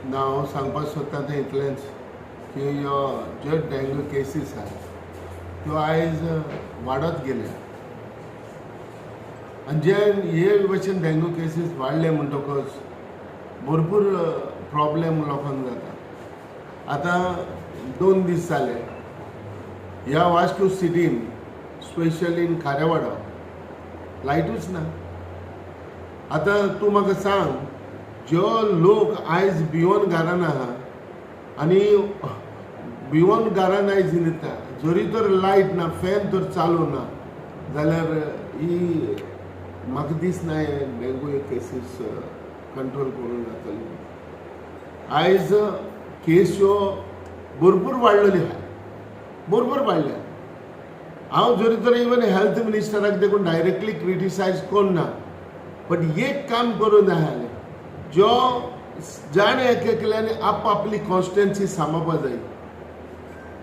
हांव सांगपाक सोदता तें इतलेंच की ज्यो डेंग्यू केसीस आहात त्यो आयज वाडत गेल्या आनी जे हे भशेन डेंग्यू केसीस वाडले म्हणटकच भरपूर प्रॉब्लेम लोकांक जाता. आतां 2 दीस जाले ह्या वास्को सिटीन स्पेशली इन खारेवाडा लायटूच ना. आतां तूं म्हाका सांग ज्यो लोक आयज भिवून घरान आहा आनी भिवून घरान आयज न्हिदता जरी तर लायट ना फॅन तर चालू ना जाल्यार ही म्हाका दिसना डेंग्यू केसीस कंट्रोल करूंक जातली. आयज केस्यो भरपूर वाडलेली आहा, भरपूर वाडल्या. हांव जरी तर इवन हेल्थ मिनिस्टराक देखून डायरेक्टली क्रिटिसायज करना बट एक काम करूं जाय आसलें ज्यो जाणे एकल्यानी आपली कॉन्स्टिट्युएन्सी सांबाळपा जाय.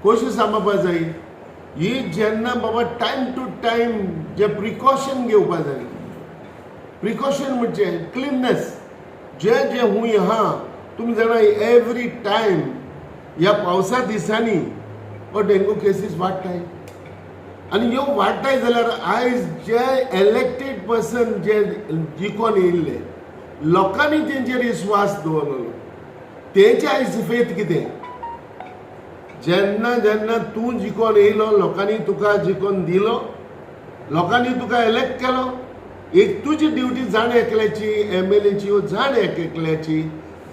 कशी सांबाळपा जाय ही जेन्ना बाबा टायम टू टायम जे प्रिकॉशन घेवपा जाय. प्रिकॉशन म्हणजे क्लिननेस जे जे हूंय आहा तुमी जाणा एवरी टायम ह्या पावसा दिसांनी हो डेंग्यू केसीस वाडटाय आनी ह्यो वाडटाय जाल्यार आयज जे इलेक्टेड पर्सन जे जिखून येयल्ले लोकांनी तेंचेर विस्वास दवरलो तेंचे आयज फेथ कितें. जेन्ना जेन्ना तूं जिखून येयलो लोकांनी तुका जिखून दिलो लोकांनी तुका इलेक्ट केलो एक तुजी ड्युटी जाण एकल्याची MLAची वा जाण एकल्याची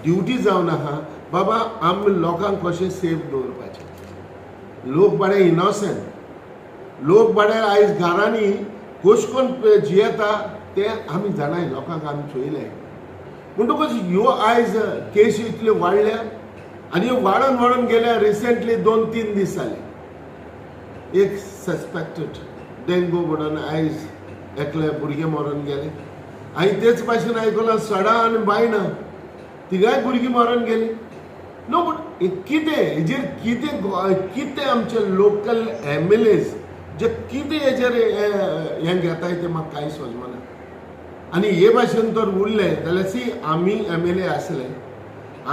ड्युटी जावन आहा बाबा आमी लोकांक कशें सेफ दवरपाचें. लोक बडे इनोसंट लोक बडे आयज घरांनी कशें करून जियेता तें आमी जाणाय लोकांक आमी चोयले म्हणटकच ह्यो आयज केसी इतल्यो वाडल्या आनी ह्यो वाडून वाडून गेल्या. रिसेंटली 2-3 दीस जाले एक सस्पेक्टेड डेंगू म्हणून आयज एकले भुरगे मरून गेले. हांवें तेच भाशेन आयकलां सडा आनी बायना तिगाय भुरगीं मरून गेली. नो बट कितें हेजेर कितें आमचे लोकल MLAs जे कितें हेजेर हें घेताय तें म्हाका कांय समजना. आनी हे भाशेन तर उरले जाल्यार सी आमी MLA आसले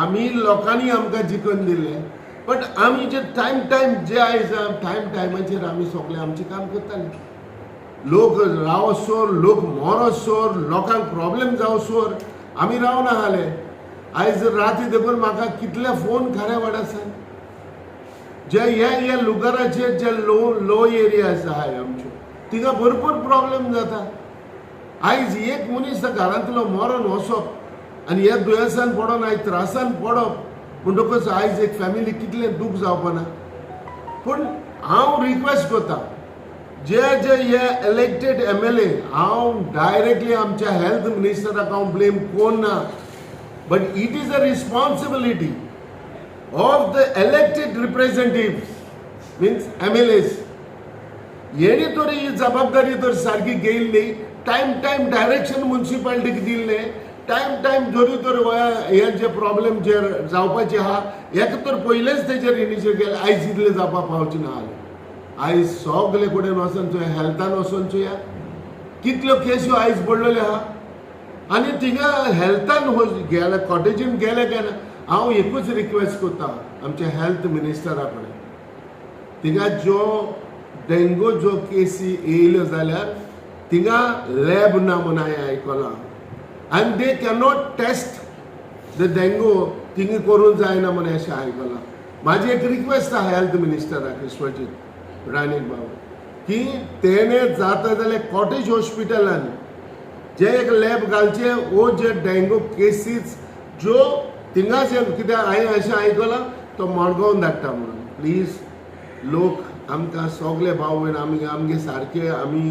आमी लोकांनी आमकां जिखून दिल्ले बट आमी जे टायम जे आयज टायमाचेर आमी सगळे आमचें काम करताले. लोक रावसोर लोक मरोसोर लोकांक प्रॉब्लेम जावसोर आमी रावना जाले. आयज राती देखून म्हाका कितले फोन खारेवाडा आसा जे ह्या लुगाराचेर जे लो एरियाज आहाय आमच्यो तिका भरपूर प्रॉब्लेम जाता. आयज एक मनीस घरांतलो मरून वचप आनी ह्या दुयेंसान पडोन आयज त्रासान पडप म्हणटकच आयज एक फॅमिली कितलें दूख जावपा ना. पूण हांव रिक्वेस्ट करता जे जे हे इलेक्टेड MLA हांव डायरेक्टली आमच्या हेल्थ मिनिस्टराक हांव ब्लेम कोन्ना but it is a responsibility of the elected representatives means MLAs. हेणी तर ही जबाबदारी तर सारकी घेयल्ली टायम डायरेक्शन म्युनिसिपालिटीक दिल्ले टायम जरी तर हे जे प्रॉब्लेम जे जावपाचे आहा हेका तर पयलेच तेजेर इनिशिएट केले आयज इतले जावपा पावचे ना जाले. आयज सगळे कडेन वचून चोया हेल्थान वचून चोया कितल्यो केसी आयज पडलेल्यो आहा आनी थिंगा हेल्थान गेले कॉटेजीन गेले काय ना. हांव एकूच रिक्वेस्ट करता आमच्या हेल्थ मिनिस्टरा कडेन थिंगा ज्यो डेंगू ज्यो केसी येयल्यो जाल्यार थिंगा लॅब ना म्हणून हांवें आयकलां आनी they cannot test the dengue थिंगा करूंक जायना म्हणून अशें आयकलां. म्हाजी एक रिक्वेस्ट आहा हेल्थ मिनिस्टराक विश्वजीत राणे बाबा की तेणे जाता जाल्यार कॉटेज हॉस्पिटलान जे एक लॅब घालचे वो जे डेंगू केसीस ज्यो थिंगा जे कित्याक हांवें अशें आयकलां तो मडगांव धाडटा म्हणून. प्लीज लोक आमकां सगळे भाव भयण आमगे सारके आमी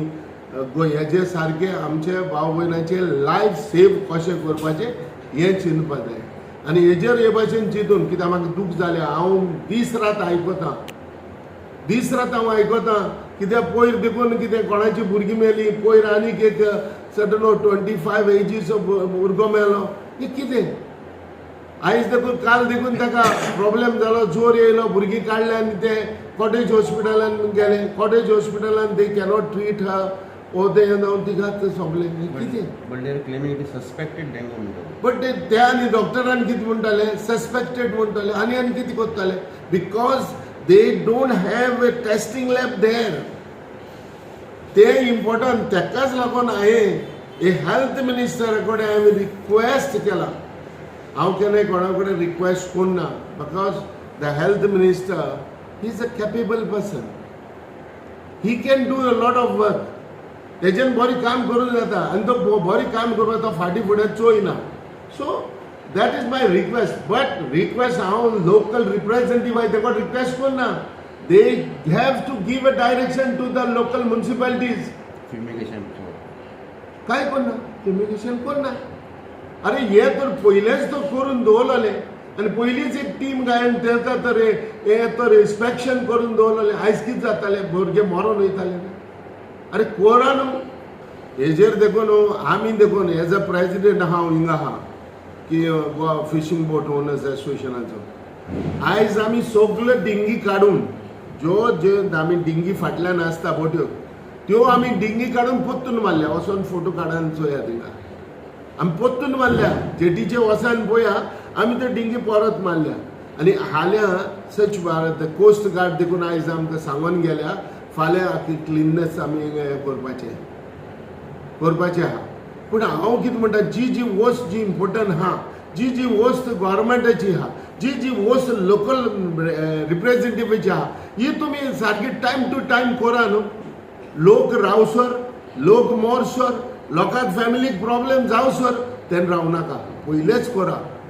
हेजे सारके आमचे भाव भयणाचे लायफ सेव कशें करपाचें हें चिंतपा जाय. आनी हेजेर हे भाशेन चिंतून कित्याक म्हाका दूख जालें हांव दीस रात हांव आयकतां कित्याक पयर देखून कितें कोणाची भुरगीं मेली पयर आनीक एक सडन 25 एजीचो भुरगो मेलो हे कितें. आयज देखून काल देखून ताका प्रॉब्लेम जालो जोर येयलो भुरगीं काडले आनी ते कॉटेज हॉस्पिटलान गेले. कॉटेज हॉस्पिटलान दे कॅनॉट ट्रीट हर ओदे जावन तिगात सोंपलें कितें. But they are claiming it is suspected dengue म्हणटाले. बट ते आनी डॉक्टरान कितें म्हणटाले सस्पेक्टेड म्हणटाले आनी कितें कोत्ताले because they don't have a testing lab there. ते इम्पॉर्टंट तेकाच लागून हांवें ए हेल्थ मिनिस्टरा कडेन हांवें रिक्वेस्ट केला. हांव केन्ना कोणा कडेन रिक्वेस्ट करना because the health minister he is a capable person. He can do a lot of work. तेजेन बरें काम करूंक जाता आनी तो बरें काम करपाक तो फाटीं फुडें चोयना. So that is my request. But request हांव लोकल रिप्रेझेंटेटिव्ह आहाय तेका रिक्वेस्ट करना. They have to give a direction to the local municipalities. Fumigation. काय करना फ्युमिगेशन करना. अरे हे तर पयलेच तो करून दवरलेले आनी पयलींच एक टीम घायन तेका तर हे तर इन्स्पेक्शन करून दवरलेले. आयज कितें जाताले भुरगे मरून वयताले. अरे कोरा न्हू. हेजेर देखून आमी देखून एज अ प्रेसिडेंट हांव हिंगा आहा की गोवा फिशींग बोट ओनर्स एसोसिएशनाचो. आयज आमी सगल्यो डिंगी काडून ज्यो आमी डिंगी फाटल्यान आसता बोट्यो त्यो आमी डिंगी काडून पोत्तून मारल्या. वचोन फोटो काडान चोया थिंगा. आमी पोत्तून मारल्या जेटीचे वसान पळया आमी त्यो डिंगी परत मारल्या. आनी हाल्या सच भारत कोस्ट गार्ड देखून आयज आमकां सांगून गेल्या फाल्यां क्लिननेस आमी करपाचें आहा. पूण हांव कितें म्हणटा जी वस्त जी इम्पॉर्टंट आहा जी वस्त गव्हर्मेंटाची आहा जी वस्त लोकल रिप्रेझेंटेटिव्हची आहा ही तुमी सारकी टायम टू टायम करा न्हू. लोक रावसर लोक मोरसर लोकांक फॅमिलीक प्रॉब्लेम जावसर तेन्ना रावनाका. पयलेच करा.